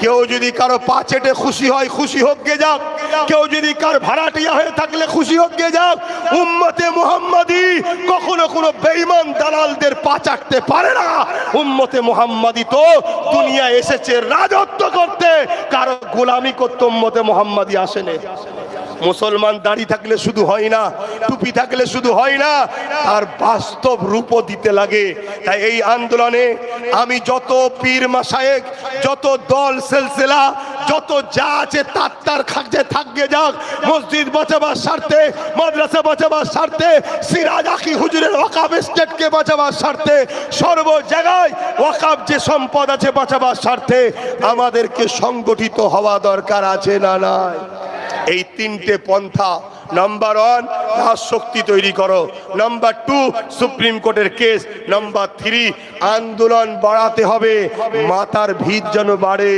কেউ যদি কারো পা চেটে খুশি হয়, খুশি হোক গে যাক। কেউ যদি কার ভাড়াটিয়া হয়ে থাকলে খুশি হোক গে যাক। উম্মতে মুহাম্মাদি কখনো কোনো বেঈমান দালালদের পা চাটতে পারে না। উম্মতে মুহাম্মাদি তো দুনিয়া এসেছে রাজত্ব করতে, কারো গোলামি করতে উম্মতে মুহাম্মাদি আসেনি। মুসলমান দাড়ি থাকলে শুধু হয় না, টুপি থাকলে শুধু হয় না, তার বাস্তব রূপও দিতে লাগে। তাই এই আন্দোলনে আমি যত পীর মাশায়েখ, যত দল সিলসিলা, যত যা আছে তার খাজে থাকবে যাক, মসজিদ বাঁচাবার স্বার্থে, মাদ্রাসা বাঁচাবার স্বার্থে, সিরাজ আখি হুজুরের ওয়াকাফ স্টেটকে বাঁচাবার স্বার্থে, সর্ব জায়গায় ওয়াকাফ যে সম্পদ আছে বাঁচাবার স্বার্থে আমাদেরকে সংগঠিত হওয়া দরকার আছে না নাই? এই তিনটে পন্থা। নাম্বার 1 রাজশক্তি তৈরি করো, নাম্বার 2 সুপ্রিম কোর্টের কেস, নাম্বার 3 আন্দোলন বাড়াতে হবে, মাথার ভিত যেন বাড়ে।